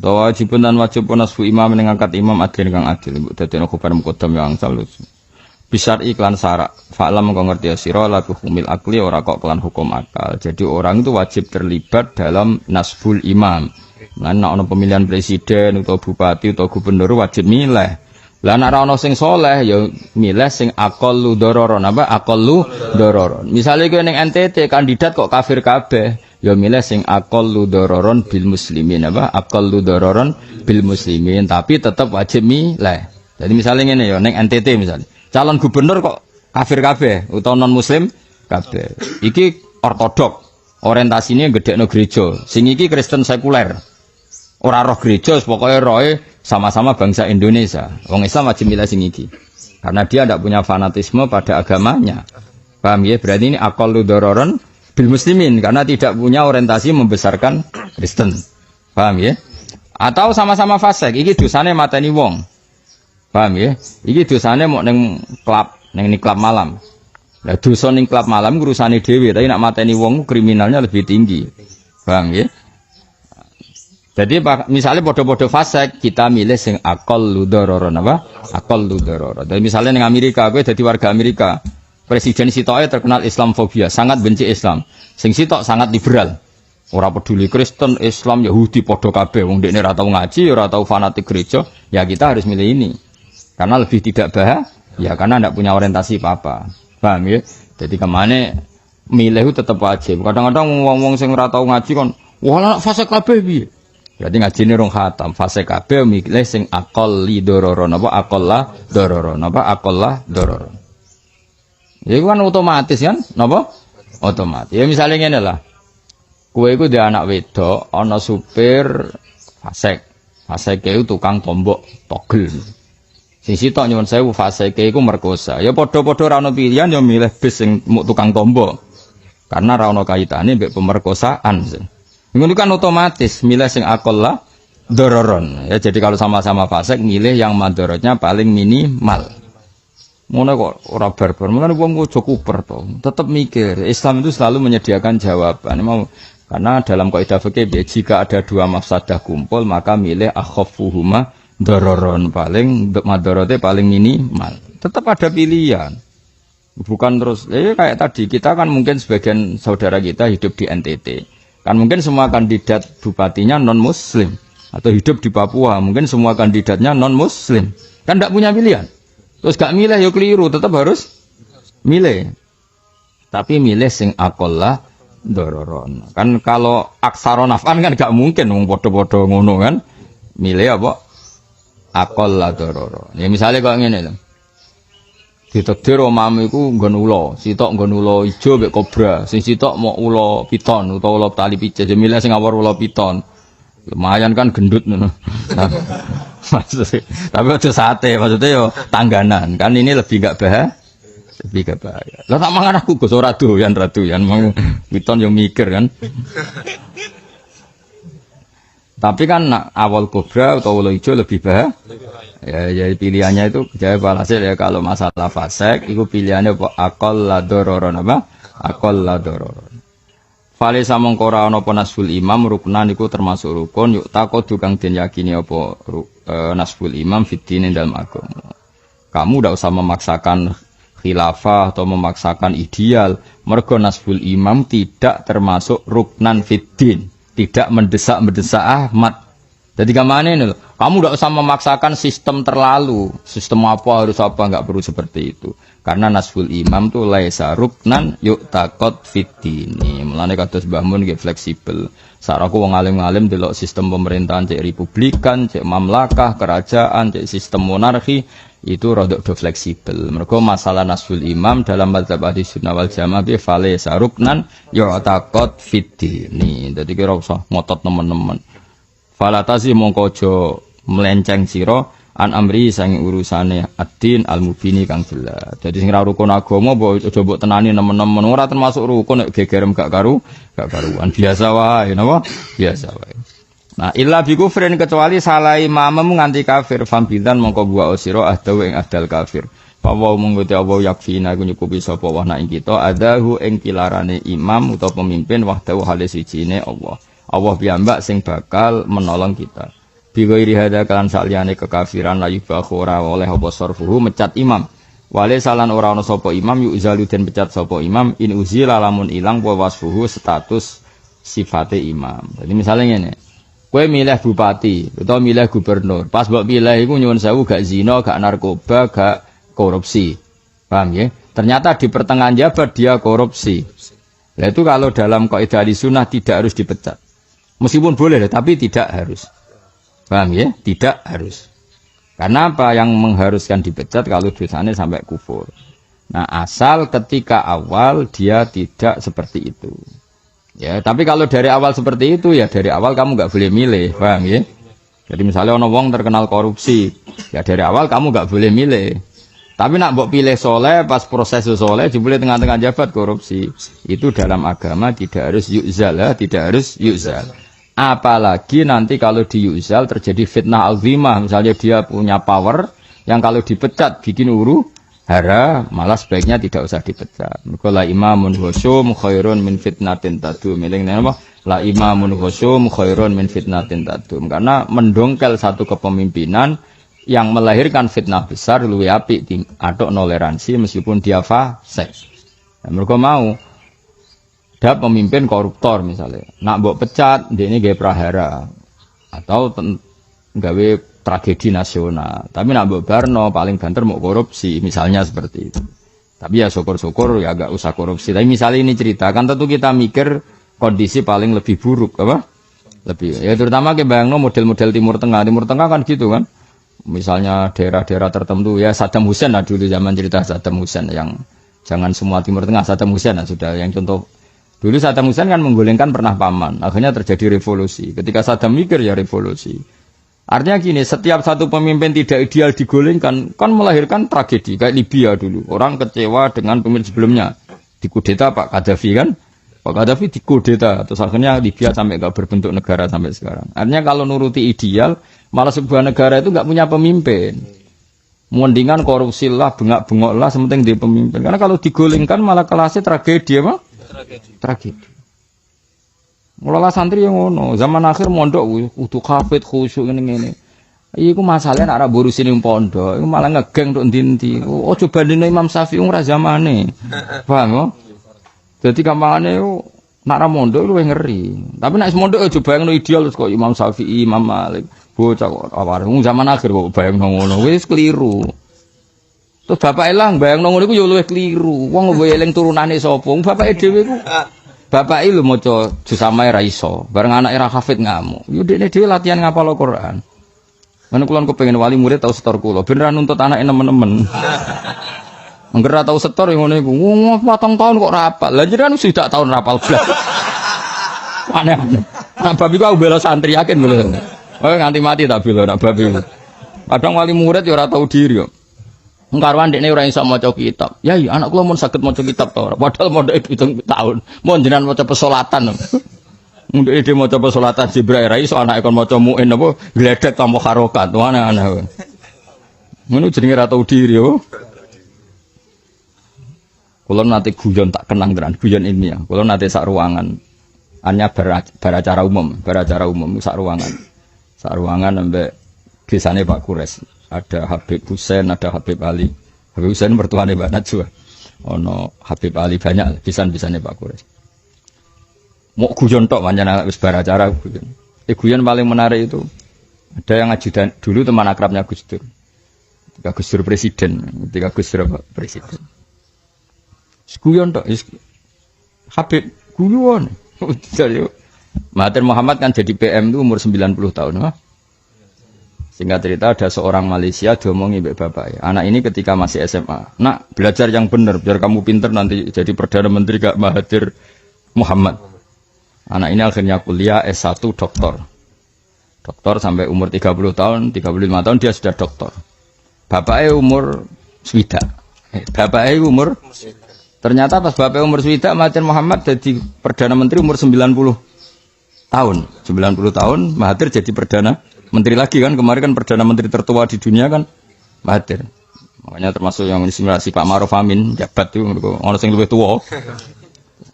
Wajibun dan wajib nasbu imam ngangkat imam adlin kang adil. Mbok dadekno khabar muqaddam yang salus. Bisar iklan syarak. Fa'lam kang ngerti sira la hukumil akli ora kok kelan hukum akal. Jadi orang itu wajib terlibat dalam nasbul imam. Lan nek ana pemilihan presiden atau bupati atau gubernur wajib milih. Lah nek ana sing saleh ya milih sing aqallu dararon apa aqallu dararon. Misale kowe ning NTT kandidat kok kafir kabeh, ya milih sing aqallu dararon bil muslimin apa aqallu dararon bil muslimin tapi tetap wajib milih. Jadi misalnya ngene ya ning NTT misalnya, calon gubernur kok kafir kabeh utawa non muslim kabeh. Iki ortodok, orientasine gedhekno gereja. Sing iki Kristen sekuler. Ora roh gereja, pokoknya rohe sama-sama bangsa Indonesia. Wong Islam wajib milih sing iki. Karena dia tidak punya fanatisme pada agamanya. Paham ya? Berarti ini aqallu dararon bil muslimin karena tidak punya orientasi membesarkan Kristen. Paham ya? Atau sama-sama fasik, iki dosane mateni wong. Paham ya? Iki dosane mau ning klub, ning klub malam. Lah dosa ning klub malam urusane dhewe, tapi nek mateni wong kriminalnya lebih tinggi. Paham ya? Jadi misalnya bodoh-bodoh fasik kita milih sing aqallu dararon apa? Aqallu dararon. Dan misalnya ning Amerika, kowe dadi warga Amerika, presiden sitoke terkenal Islamfobia, sangat benci Islam. Sing sitok sangat liberal. Ora peduli Kristen, Islam, Yahudi padha kabeh. Wong dekne ora tau ngaji, ora tau fanatik gereja, ya kita harus milih ini. Karena lebih tidak ya karena ndak punya orientasi apa-apa. Paham ya? Jadi kemana milih itu tetap wajib. Kadang-kadang wong-wong sing ora tau ngaji kon, wah fasik kabeh piye? Berarti ngajine rong khatam, fase kabeh milih sing aqalli dararon apa aqalla dararon apa aqalla dararon. Ya kan otomatis kan? Napa? Otomatis. Ya misalnya ngene lah. Kowe iku dhe anak wedok, ana supir fasik. Fasike iku tukang tombok togel. Sing sitok nyuwun sewu fasike iku merkosa. Ya padha-padha ora ono pilihan ya milih bis sing tukang tombok. Karena ora ono kaitane mbek pemerkosaan. Ngono kan otomatis milih sing aqalla dararon. Ya jadi kalau sama-sama fasik milih yang madharatnya paling minimal. Ngono kok ora barbar. Mulane wong aja kuper to. Tetep mikir. Islam itu selalu menyediakan jawaban. Mau karena dalam kaidah fikih jika ada dua mafsadah kumpul maka milih akhaffuhuma dararon paling madharate paling minimal. Tetap ada pilihan. Bukan terus kayak tadi kita kan mungkin sebagian saudara kita hidup di NTT. Kan mungkin semua kandidat bupatinya non-muslim. Atau hidup di Papua, mungkin semua kandidatnya non-muslim. Kan tidak punya pilihan. Terus gak milih, ya keliru, tetap harus milih. Tapi milih sing aqalla dararon. Kan kalau aksara naf'an kan gak mungkin, bodoh-bodoh ngono kan. Milih apa? Aqalla dararon. Ya misalnya kok ngene lho. Ditakdir omam iku nggon ula, sitok nggon ula ijo mek kobra, sing sitok mau ula piton utawa ula tali pijet, milih sing awor ula piton. Lumayan kan gendut ngono. Maksudnya, tapi aja sate, maksudnya yo tangganan. Kan ini lebih gak bahaya. Lah tak mangan aku Gus ora doyan piton yo mikir kan. Tapi kan awal kobra atau ula ijo lebih bahaya. Ya pilihannya itu jawab hasil ya kalau masalah fasik itu pilihannya apa aqalla dararon apa aqalla dararon. Fale samangka ora ana apa nasbul imam ruknan iku termasuk rukun yuk takodu kang den yakini apa nasbul imam fiddin dalam agama. Kamu ndak usah memaksakan khilafah atau memaksakan ideal mergo nasbul imam tidak termasuk ruknan fiddin, tidak mendesak Ahmad. Jadi kemana ini loh? Kamu tidak usah memaksakan sistem terlalu. Sistem apa harus apa enggak perlu seperti itu. Karena nasbul imam itu laisa ruknan yu'taqad fiddini. Mulane kados Mbah Mun nggih fleksibel. Saraku wong alim-alim delok sistem pemerintahan cek republikan, cek mamlakah, kerajaan, cek sistem monarki itu rada fleksibel. Mergo masalah nasbul imam dalam mazhab Ahlus Sunnah wal Jamaah bi laisa ruknan yu'taqad fiddini. Dadi kira usah ngotot nemen-nemen. Falatasi mongkojo melenceng siro an amri sangi urusane ad-din al-mubini kang jelas. Jadi sing ra rukun agama mbok aja mbok tenani nemen-nemen ora termasuk rukun nek gegerem gak karuan biasa wae napa? Biasa wae. Nah, illa bi kufrin kecuali salah imam nganti kafir fambidan mongko buah sira ahdaw ing ahdal kafir. Pawa mengkote Allah yakfina iku nyukupi sapa wa ing kita adahu ing pilarane imam utawa pemimpin wahdahu halis wijine Allah. Allah piyambak sing bakal menolong kita. bi ghairi hadza kan saliyane kekafiran la yubahu ora oleh apa sarfuhu mecat imam. Wale salan ora ana sapa imam yuzalu den pecat sapa imam in uzila lamun ilang wa wasfuhu status sifate imam. Jadi misalnya ngene. Kowe milih bupati utawa milih gubernur. Pas mbok pilih iku nyuwun sewu gak zina, gak narkoba, gak korupsi. Paham ya? Ternyata di pertengahan jabat dia korupsi. Nah itu kalau dalam kaidah Ahlussunnah tidak harus dipecat. Meskipun boleh tapi tidak harus. Paham ya? Tidak harus. Karena apa yang mengharuskan dipecat kalau dosanya sampai kufur. Nah asal ketika awal dia tidak seperti itu. Ya, tapi kalau dari awal seperti itu ya dari awal kamu nggak boleh milih, paham ya? Jadi misalnya ono wong terkenal korupsi, ya dari awal kamu nggak boleh milih. Tapi nak mbok pilih soleh pas proses soleh jebule tengah-tengah jabat korupsi. Itu dalam agama tidak harus yuzal, tidak harus yuzal. Apalagi nanti kalau di yuzal terjadi fitnah azimah, misalnya dia punya power yang kalau dipecat bikin hara, malah sebaiknya tidak usah dipecat. Mergo la imamun husum khairun min fitnatin tadum. Milihnya apa? La imamun husum khairun min fitnatin tadum. Karena mendongkel satu kepemimpinan yang melahirkan fitnah besar luwih apik atok toleransi meskipun dia fasik. Mergo mau ada pemimpin koruptor misalnya, nak mbok pecat, dia ini gawe prahara atau gawe tragedi nasional. Tapi nak mbok barno paling banter mau korupsi, misalnya seperti itu. Tapi ya syukur-syukur ya agak usah korupsi. Tapi misalnya ini cerita, kan tentu kita mikir kondisi paling lebih buruk, apa? Lebih. Ya terutama kayak bayangno model-model Timur Tengah kan gitu kan. Misalnya daerah-daerah tertentu ya Saddam Hussein lah dulu zaman cerita Saddam Hussein yang jangan semua Timur Tengah Saddam Hussein lah sudah yang contoh. Dulu Saddam Hussein kan menggulingkan pernah paman, akhirnya terjadi revolusi. Ketika Saddam mikir ya revolusi. Artinya gini, setiap satu pemimpin tidak ideal digulingkan, kan melahirkan tragedi. Kayak Libya dulu, orang kecewa dengan pemimpin sebelumnya. Dikudeta Pak Gaddafi kan, Pak Gaddafi dikudeta, terus akhirnya Libya sampai gak berbentuk negara sampai sekarang. Artinya kalau nuruti ideal, malah sebuah negara itu gak punya pemimpin. Mendingan korupsi lah, bengak-bengok lah, sementing dia pemimpin. Karena kalau digulingkan malah kelasnya tragedi apa? Tragedi. Mulai santri yang ngono, zaman akhir mondok utuh kafet khusyuk ngene-ngene. Iku masalahnya nek ora borusin ning pondok, iku malah ngegeng tok ndi-ndi. Oh coba dene Imam Syafi'i ora zamane. Paham yo? Dadi gampangane nek ora mondok luwih ngeri. Tapi nek mondok aja bayangno ideal terus kok Imam Syafi'i, Imam Malik. Bocah kok aware zaman akhir kok bayangno ngono, wis keliru. Terus bapak elang bayangno ngono iku yo luwih keliru. Wong mbok eling turunane sapa? Bapake dhewe iku bapak ilu maca juz samae ra iso, bareng anake ra hafid ngamuk. Yo dekne dhewe latihan ngapal Al-Qur'an. Mana kula kepengin wali murid tau setor kula, ben ra nuntut anake nemen-nemen. Angger ra tau setor ngono iku. Wong 4 tahun kok rapal. Lah jenengan wis dak tahun rapal blas. Aneh-aneh. Nah bab iku aku bela santri yakin lho. Oh nganti mati tak bela nak bab iku. Kadang wali murid yo ora tau diri yo. Ngkarwan dekne ora iso maca kitab. Yai, anak kula mun saged maca kitab ta ora? Padahal mondhoke 7 tahun. Mun jenengan maca pesolatan. Ndek dhewe maca pesolatan Jibril ra iso anake kon maca muin apa gledek tanpa harokat. Aneh-aneh. Ngono jenenge ra tau diri yo. Kula nate guyon tak kenang tenan, guyon ini ya. Kula nate sak ruangan. Hanya beracara umum sak ruangan. Sak ruangan ambek desane Pak Kures. Ada Habib Husain, ada Habib Ali. Habib Husain mertuane Mbak Najwa. Ono Habib Ali banyak pisan-pisane Pak Kures. Mau guyon tok pancen wis bar acara guyon. Guyon paling menarik itu ada yang ajudan dulu teman akrabnya Gus Dur. Ketika Gus Dur presiden. Guyon tok Habib guyon. Mahathir Muhammad kan jadi PM itu umur 90 tahun, ha? Singkat cerita ada seorang Malaysia diomongi mbek bapak. Anak ini ketika masih SMA, nak belajar yang benar biar kamu pinter nanti jadi perdana menteri gak Mahathir Muhammad. Anak ini akhirnya kuliah S1 doktor. Doktor sampai umur 30 tahun, 35 tahun dia sudah doktor. Bapaknya umur swidak. Bapaknya umur ternyata pas bapaknya umur swidak Mahathir Muhammad jadi perdana menteri umur 90 tahun. 90 tahun Mahathir jadi perdana menteri lagi kan, kemarin kan Perdana Menteri tertua di dunia kan Mahathir. Makanya termasuk yang inspirasi Pak Ma'ruf Amin, jabat itu, orang yang lebih tua.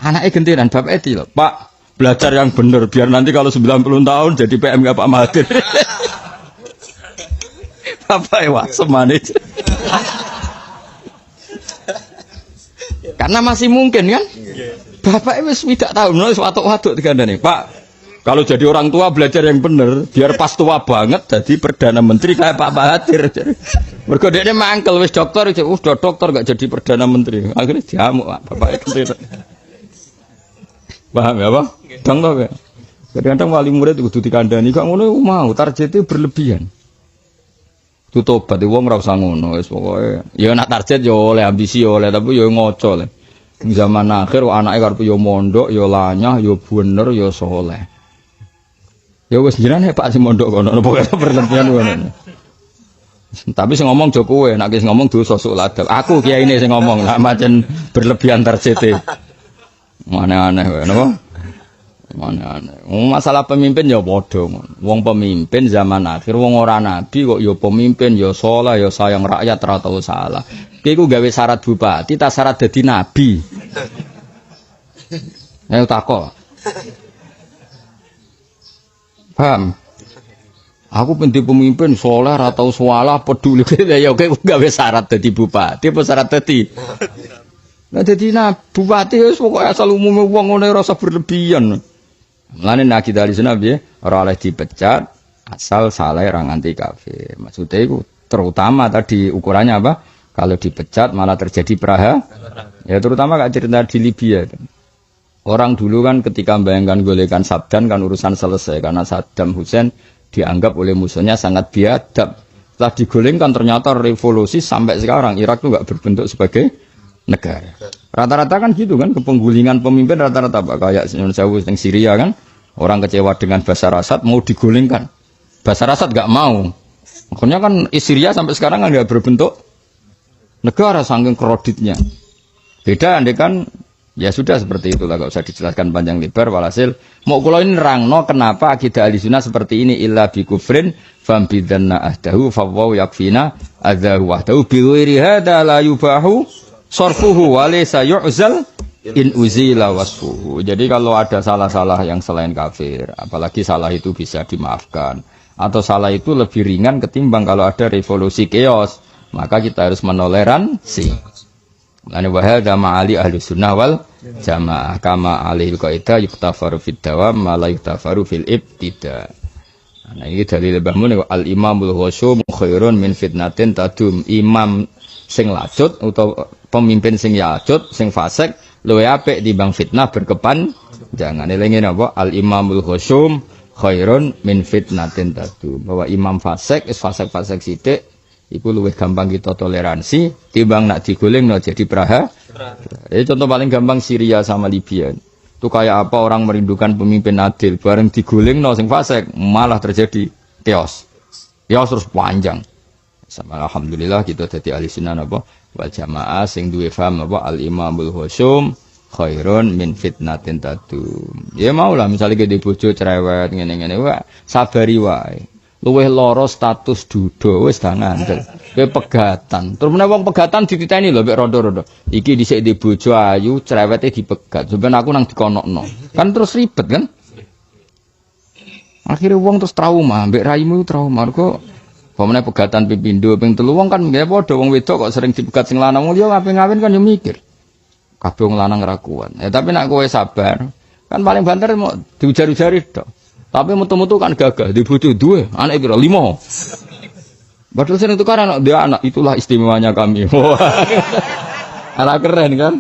Anaknya gentenan, bapak itu Pak, belajar yang benar, biar nanti kalau 90 tahun jadi PM gak Pak Mahathir. bapak wasem manis. Karena masih mungkin kan? Bapak wis tidak tahu menawa watuk-watuk digandani. Pak, kalau jadi orang tua belajar yang benar, biar pas tua banget jadi perdana menteri kayak Pak Mahathir. Mergo dekne mangkel wis dokter, udah dokter gak jadi perdana menteri. Akhirnya diamuk Pak bapak itu. Paham ya, Pak? Dang to ya. Kadang-kadang wali murid kudu dikandani kok ngono mau targetnya berlebihan. Itu tobat wong ora usah ngono wis pokoke. Ya nak target ya oleh ambisi ya oleh tapi ya ngoco le. Zaman akhir anake karep ya mondok ya lanyah ya bener ya saleh. Ya wis jenenge Pak sing mondok kono pokoke berlebihan ngono. Tapi sing ngomong jo kowe, nek wis ngomong dosa sok ladap. Aku kiyaine sing ngomong, nek pancen berlebihan targete. Aneh-aneh wae napa? Aneh-aneh. Masalah pemimpin ya padha ngono. Wong pemimpin zaman akhir wong ora nabi kok ya pemimpin ya saleh ya sayang rakyat ora tau salah. Ki iku gawe syarat bupati ta syarat dadi nabi. Ayo takok. Paham? Aku penting pemimpin saleh ora tau salah peduli ya kowe gawe syarat dadi bupati apa syarat dadi nah dadi bupati wis pokoke asal umume wong ngene ora usah berlebihan. Mulane nek kita ahli sunnah piye ora oleh dipecat asal saleh ra nganti kafir. Maksudnya itu terutama tadi ukurannya apa? Kalau dipecat malah terjadi praha. Ya terutama kayak cerita di Libya. Orang dulu kan ketika membayangkan golekan Saddam kan urusan selesai karena Saddam Hussein dianggap oleh musuhnya sangat biadab. Setelah digolengkan ternyata revolusi sampai sekarang Irak itu nggak berbentuk sebagai negara. Rata-rata kan gitu kan kepenggulingan pemimpin rata-rata apa kayak yang Syria kan orang kecewa dengan Bashar Assad mau digulingkan. Bashar Assad nggak mau. Makanya kan Syria sampai sekarang kan nggak berbentuk negara saking kreditnya. Beda andai kan ya sudah seperti itulah gak usah dijelaskan panjang lebar walhasil mau kula ini nerangno kenapa akidah Ahlussunnah seperti ini illa bi kufrin fam bidanna ahdahu fa wa yakfina adzahu wahdahu bi ghairi hada la yubahu sarfuhu wa laysa yu'zal in uzila wasfuhu. Jadi kalau ada salah-salah yang selain kafir, apalagi salah itu bisa dimaafkan atau salah itu lebih ringan ketimbang kalau ada revolusi chaos, maka kita harus menoleransi. Lane wahal dama ali ahli sunnah wal jamaah kama alil qaida yuktafaru fid dawam ma la yuktafaru fil ibtida. Nah ini dalil bahmun al imamul khusyum khairun min fitnatin tadum. Imam sing lacut atau pemimpin sing lacut sing fasik luwih apik timbang fitnah berkepanjangan. Elinge napa al imamul khusyum khairun min fitnatin tadum. Bahwa imam fasik is fasik-fasik sithik iku luwih gampang kita toleransi timbang nak digolengno jadi praha. Ini contoh paling gampang Syria sama Libya. Itu kayak apa orang merindukan pemimpin adil bareng digolengno sing fasik malah terjadi chaos. Chaos terus panjang. Sama alhamdulillah kita dadi ahli sunnah napa wal jamaah sing duwe paham apa al imamul khusyum khairun min fitnatin tadum. Ya maulah misalnya gede bojo cerewet ngene-ngene wae sabari wae. Luwih loro status duda wis dah ngandel. Kowe pegatan. Terus menawa wong pegatan dititeni lho mek rondo-rondo. Iki dhisik di bojo ayu, cerewete dipegat. Sampeyan aku nang dikonokno. Kan terus ribet kan? Akhire wong terus trauma, mbek raimu trauma. Kok pamane pegatan pindho ping 3 wong kan nggih padha wong wedok kok sering dipegat sing lanang. Yo ngawin kan yo mikir. Kabeh wong lanang ra kuat. Tapi nek kowe sabar, kan paling banter mau diujar-ujari tok. Tapi mutu-mutu kan gagah, di bojo duwe, anak kira 5. Padahal sering tukaran anak dia anak, itulah istimewanya kami. Anak keren kan?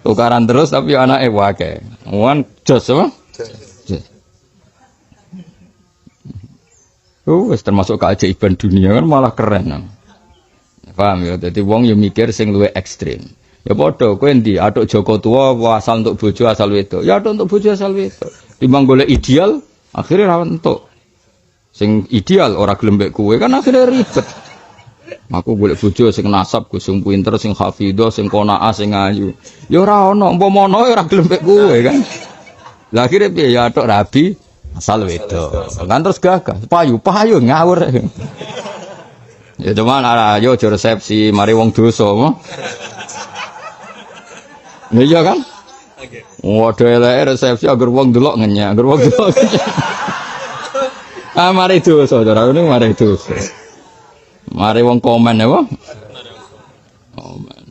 Tukaran terus tapi anaknya wakai. Wan jos apa? Wis termasuk keajaiban dunia kan malah keren. Paham ya? Jadi wong yo mikir sing luwih ekstrem. Ya padha kowe endi atuk Joko tua asal untuk bojo asal wedok. Ya atuk untuk bojo asal wedok. Timbang golek ideal akhirnya ra entuk. Sing ideal ora gelem mbek kowe kan akhirnya ribet. Aku golek bojo sing nasab, sing pinter, sing hafidhah, sing qanaah, sing ayu. Ya ora ono, umpama ono ora gelem mbek kowe kan. Lah akhirnya piye ya atuk rabi asal wedok. Kan terus gagah, payu ngawur. Ya cuman ayo aja resepsi mari wong dosa. Iya kan? Waduh elek resepsi agar wong delok ngenyak, agar wong delok. Mari dosa, cara ini mari dosa. Mari wong komen ya, Bang. Komen.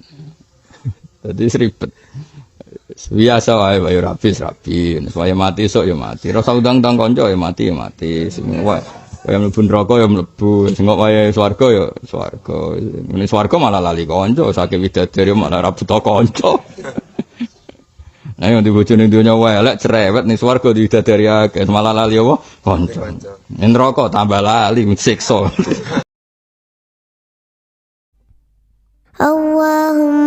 Jadi ribet. Biasa wae wae rapi. Supaya mati sok ya mati. Rasa udang-udang kanca ya mati. Semua kaya mlebu neraka ya mlebu. Sing kok wae swarga ya swarga. Ning swarga malah lali kanca, saking widadari malah ra buta kanca. Nah, yang dibojone dunya wae elek cerewet ning swarga widadari akeh malah lali apa? Kanca. Ning neraka tambah lali siksa. Allahumma